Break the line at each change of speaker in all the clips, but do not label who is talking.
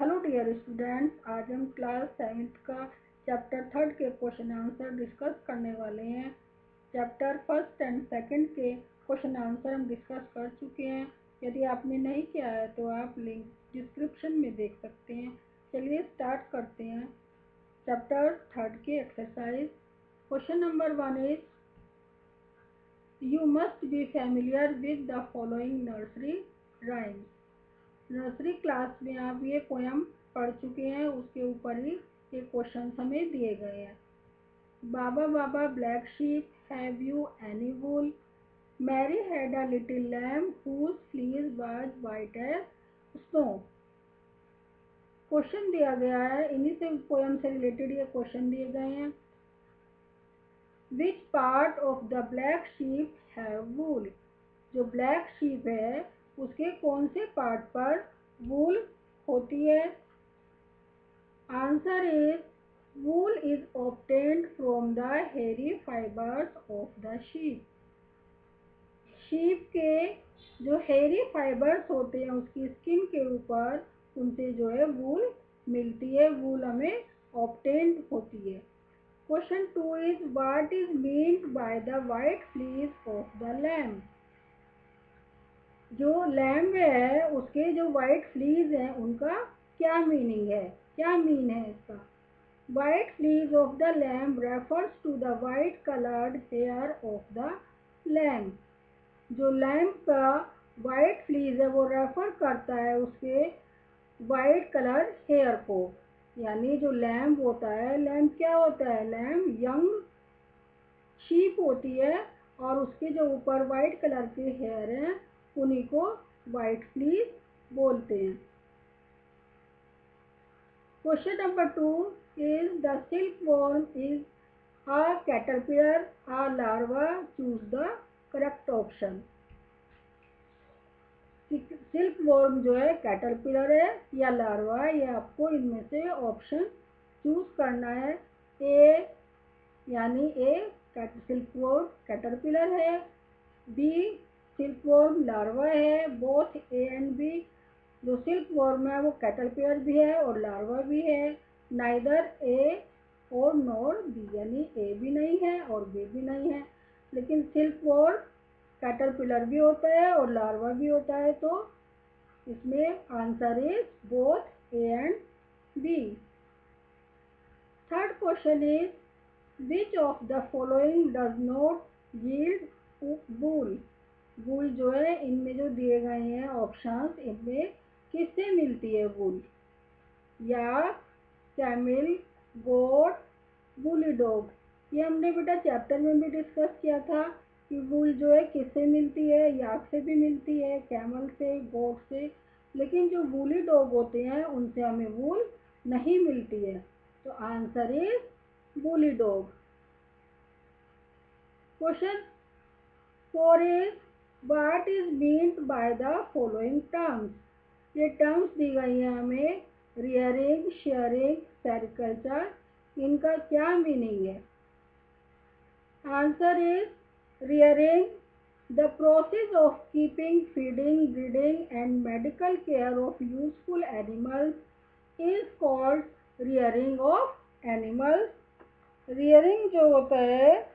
Hello dear students, आज हम class 7th का चैप्टर 3 के क्वेश्चन आंसर डिस्कस करने वाले हैं। चैप्टर 1 एंड 2 के क्वेश्चन आंसर हम डिस्कस कर चुके हैं। यदि आपने नहीं किया है तो आप लिंक डिस्क्रिप्शन में देख सकते हैं। चलिए स्टार्ट करते हैं। चैप्टर 3 की exercise. Question number 1 is you must be familiar with the following nursery rhymes. Nursery class में आप ये पोयम पढ़ चुके हैं, उसके ऊपर ही ये क्वेश्चन हमें दिए गए हैं। Baa baa black sheep, have you any wool? Mary had a little lamb whose fleece was white as snow. Question दिया गया है, इन्हीं से पोयम से रिलेटेड ये क्वेश्चन दिए गए हैं। Which part of the black sheep have wool? जो ब्लैक शीप है उसके कौन से पार्ट पर वूल होती है? Answer is wool is obtained from the hairy fibres of the sheep. Sheep के जो हेयरी फाइबर्स होते हैं उसकी स्किन के ऊपर, उनसे जो है वूल मिलती है, वूल हमें ऑब्टेन्ड होती है। Question 2 is what is meant by the white fleece of the lamb? जो लैम्ब है उसके जो वाइट फ्लीज हैं उनका क्या मीनिंग है, क्या मीन है इसका? White fleece of the lamb refers to the white coloured hair of the lamb. जो लैम्ब का वाइट फ्लीज है वो रेफर करता है उसके वाइट कलर हेयर को। यानी जो लैम्ब होता है, लैम्ब क्या होता है? लैम्ब यंग शीप होती है और उसके जो ऊपर वाइट कलर के हेयर हैं उन्हीं को वाइट फ्लीज बोलते हैं। Question number 2 is the silk worm is a caterpillar a larva, choose the correct option. Silk worm जो है कैटरपिलर है या लार्वा है, ये आपको इनमें से ऑप्शन चूज करना है। ए यानी ए सिल्क वॉर्म कैटरपिलर है, बी सिल्क वॉर्म लार्वा है। Both A and B. जो सिल्क वॉर्म है वो कैटरपिलर भी है और लार्वा भी है। नाइदर ए और नॉर बी, यानी ए भी नहीं है और बी भी नहीं है। लेकिन सिल्क वॉर्म कैटरपिलर भी होता है और लार्वा भी होता है, तो इसमें answer is both A and B. Third question is which of the following does not yield wool? Wool जो है इनमें जो दिए गए हैं ऑप्शंस, इनमें किससे मिलती है वूल? याक, कैमिल, गोट, वूली डॉग। ये हमने बेटा चैप्टर में भी डिस्कस किया था कि वूल जो है किससे मिलती है? याक से भी मिलती है, कैमल से, गोट से। लेकिन जो वूली डॉग होते हैं उनसे हमें वूल नहीं मिलती है, तो answer is woolly dog. Question 4 is what is meant by the following terms? ये टर्म्स दी गई हैं हमें, रियरिंग, शेयरिंग, सेरिकल्चर, इनका क्या मीनिंग है? Answer is rearing the process of keeping, feeding, breeding and medical care of useful animals is called rearing of animals. Rearing जो होता है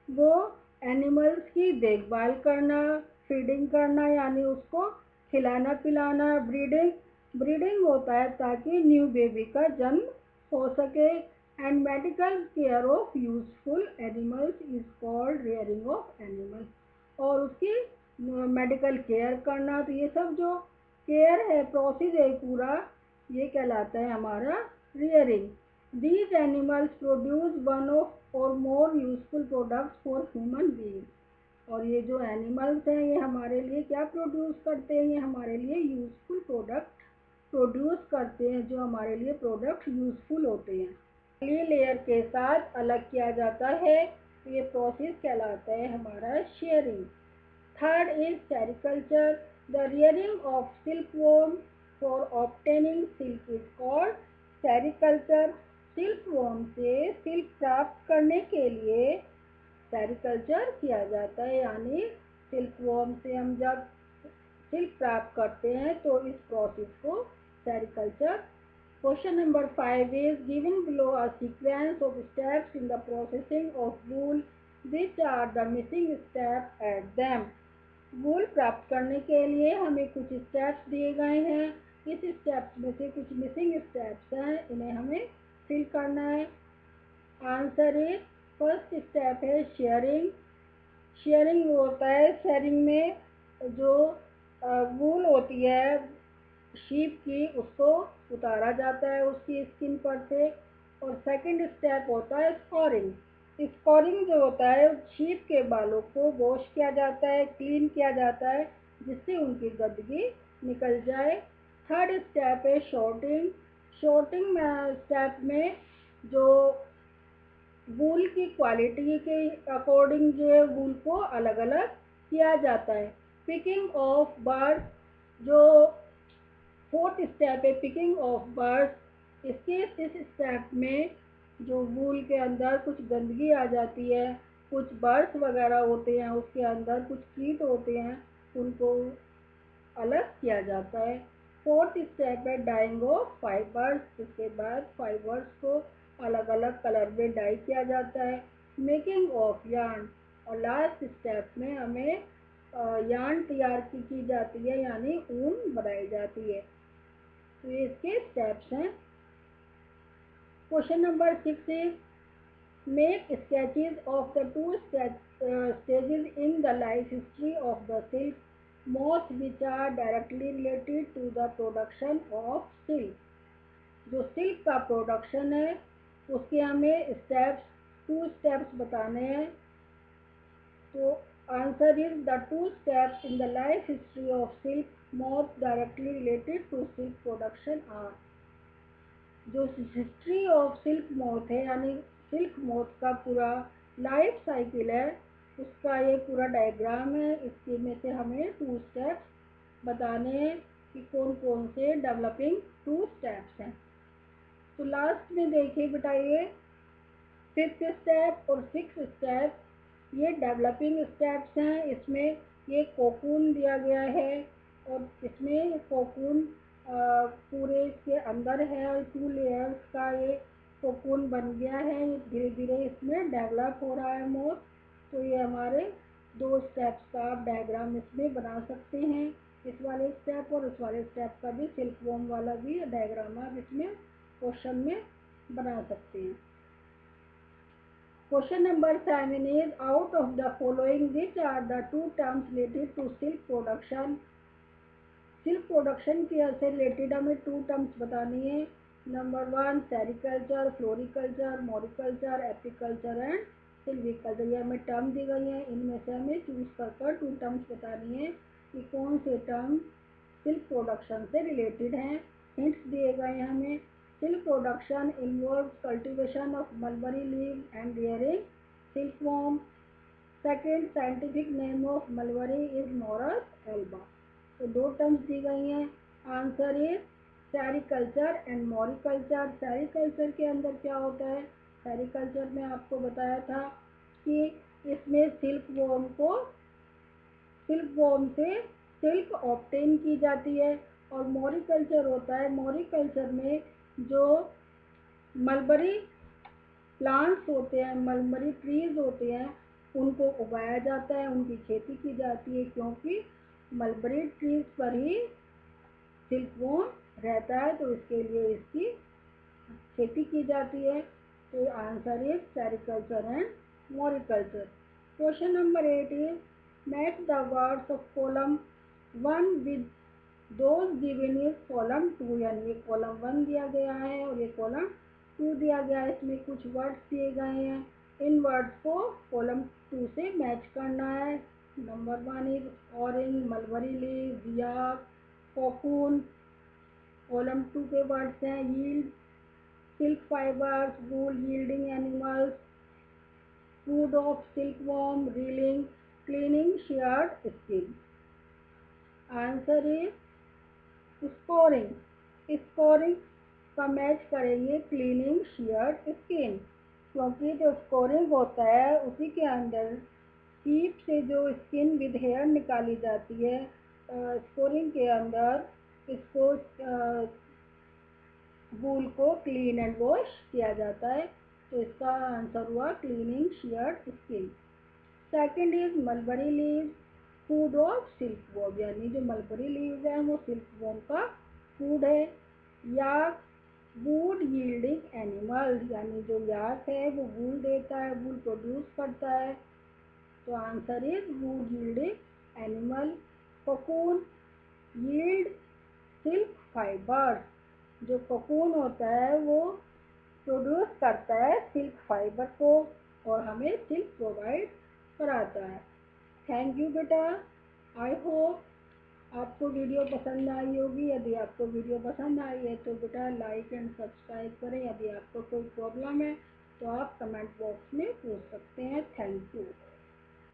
वो एनिमल्स की देखभाल करना, फीडिंग करना यानी उसको खिलाना पिलाना, ब्रीडिंग होता है ताकि न्यू बेबी का जन्म हो सके, and medical care of useful animals is called rearing of animals. और उसकी मेडिकल केयर करना, तो ये सब जो केयर है, प्रोसेस है पूरा, ये कहलाता है हमारा rearing. These animals produce one of or more useful products for human beings। और ये जो एनिमल्स हैं ये हमारे लिए क्या प्रोड्यूस करते हैं? ये हमारे लिए यूजफुल प्रोडक्ट प्रोड्यूस करते हैं, जो हमारे लिए प्रोडक्ट यूजफुल होते हैं। ये लेयर के साथ अलग किया जाता है, ये प्रोसेस कहलाता है हमारा sharing. Third is sericulture. The rearing of silk worm for obtaining silk is called sericulture. Silk worm से सिल्क प्राप्त करने के लिए सेरिकल्चर किया जाता है, यानी सिल्क वॉर्म से हम जब सिल्क प्राप्त करते हैं तो इस प्रोसेस को sericulture. Question number 5 is given below a sequence of steps in the processing of wool. Which are the missing steps at them? वूल प्राप्त करने के लिए हमें कुछ स्टेप्स दिए गए हैं। इस स्टेप्स में से कुछ मिसिंग स्टेप्स हैं, इन्हें हमें फिल करना है। आंसर इज फर्स्ट स्टेप है शेयरिंग। शेयरिंग होता है, शेयरिंग में जो वूल होती है शीप की, उसको उतारा जाता है उसकी स्किन पर से। और सेकंड स्टेप होता है स्कोरिंग। स्कोरिंग जो होता है शीप के बालों को वॉश किया जाता है, क्लीन किया जाता है, जिससे उनकी गंदगी निकल जाए। थर्ड स्टेप है शॉर्टिंग। शॉर्टिंग स्टेप में जो वूल की क्वालिटी के अकॉर्डिंग जो है वूल को अलग अलग किया जाता है। पिकिंग ऑफ बर्ड्स, जो फोर्थ स्टेप है पिकिंग ऑफ बर्ड्स। इस स्टेप में जो वूल के अंदर कुछ गंदगी आ जाती है, कुछ बर्ड्स वगैरह होते हैं उसके अंदर, कुछ कीट होते हैं, उनको अलग किया जाता है। फोर्थ स्टेप है डाइंग ऑफ फाइबर्स। इसके बाद फाइबर्स को अलग अलग कलर में डाई किया जाता है। मेकिंग ऑफ यार्न, और लास्ट स्टेप में हमें यार्न तैयार की जाती है, यानी ऊन बनाई जाती है। तो ये इसके स्टेप्स हैं। Question number 6 is make sketches of the two stages in the life history of the silk moth which are directly related to the production of silk. जो सिल्क का प्रोडक्शन है उसके हमें टू स्टेप्स बताने हैं। तो answer is the two steps in the life history of silk moth directly related to silk production are. जो history of silk moth है, यानी सिल्क मोथ का पूरा लाइफ साइकिल है, उसका ये पूरा डायग्राम है। इसके में से हमें टू स्टेप्स बताने हैं कि कौन कौन से डेवलपिंग टू स्टेप्स हैं। तो लास्ट में देखिए बताइए, फिफ्थ स्टेप और सिक्स स्टेप ये डेवलपिंग स्टेप्स हैं। इसमें ये कोकून दिया गया है और इसमें कोकून पूरे इसके अंदर है और 2 लेयर्स का ये कोकून बन गया है। धीरे धीरे इसमें डेवलप हो रहा है मोथ। तो ये हमारे 2 स्टेप्स का आप डायग्राम इसमें बना सकते हैं। इस वाले स्टेप और इस वाले स्टेप का भी, सिल्क वॉर्म वाला भी डायग्राम आप इसमें क्वेश्चन में बना सकते हैं। Question number 7 is out of the following which are the 2 terms related to silk production. Silk production के से रिलेटेड हमें 2 टर्म्स बतानी है। Number 1 sericulture, floriculture, moriculture, apiculture and silviculture. ये हमें टर्म दी गई हैं, इनमें से हमें चूज कर 2 टर्म्स बतानी है कि कौन से टर्म सिल्क प्रोडक्शन से रिलेटेड हैं। हिंट्स दिए गए हैं हमें। Silk production involves cultivation of mulberry leave and rearing silkworm. Second scientific name of mulberry is Morus alba. तो 2 टर्म्स दी गई हैं। Answer is sericulture and moriculture. Sericulture के अंदर क्या होता है? सेरिकल्चर में आपको बताया था कि इसमें सिल्क वॉर्म से सिल्क ऑब्टेन की जाती है। और मॉरिकल्चर होता है, मॉरिकल्चर में जो मलबरी प्लांट्स होते हैं, मलबरी ट्रीज होते हैं, उनको उगाया जाता है, उनकी खेती की जाती है, क्योंकि मलबरी ट्रीज पर ही सिल्क वॉर्म रहता है, तो इसके लिए इसकी खेती की जाती है। तो answer is sericulture and moriculture. Question number 8 is match the words of column 1 with those given is column 2। यानी ये कॉलम 1 दिया गया है और ये कॉलम 2 दिया गया है। इसमें कुछ वर्ड्स दिए गए हैं, इन वर्ड्स को कॉलम 2 से मैच करना है। Number 1 is orange, mulberry leave, जिया, कोकून। कॉलम 2 के वर्ड्स हैं yield, silk fibres, wool yielding animals, food of silkworm, reeling, cleaning sheared skin. Answer is scouring. Scouring का मैच करेंगे क्लीनिंग शेयर्ड स्किन, क्योंकि जो स्कोरिंग होता है उसी के अंदर शीप से जो स्किन विद हेयर निकाली जाती है। स्कोरिंग के अंदर इसको वूल को क्लीन एंड वॉश किया जाता है। तो इसका आंसर हुआ cleaning sheared skin. Second is mulberry leaves, food of silkworm, यानी जो मलबरी लीव्स है वो सिल्कवॉर्म का फूड है। याक, वुड यील्डिंग एनिमल, यानी जो याक है वो वूल देता है, वूल प्रोड्यूस करता है। तो answer is would yielding animal. Cocoon, yield silk fibre, जो कोकून होता है वो प्रोड्यूस करता है सिल्क फाइबर को और हमें सिल्क प्रोवाइड कराता है। थैंक यू बेटा। आई होप आपको वीडियो पसंद आई होगी। यदि आपको वीडियो पसंद आई है तो बेटा लाइक एंड सब्सक्राइब करें। यदि आपको कोई प्रॉब्लम है तो आप कमेंट बॉक्स में पूछ सकते हैं। Thank you.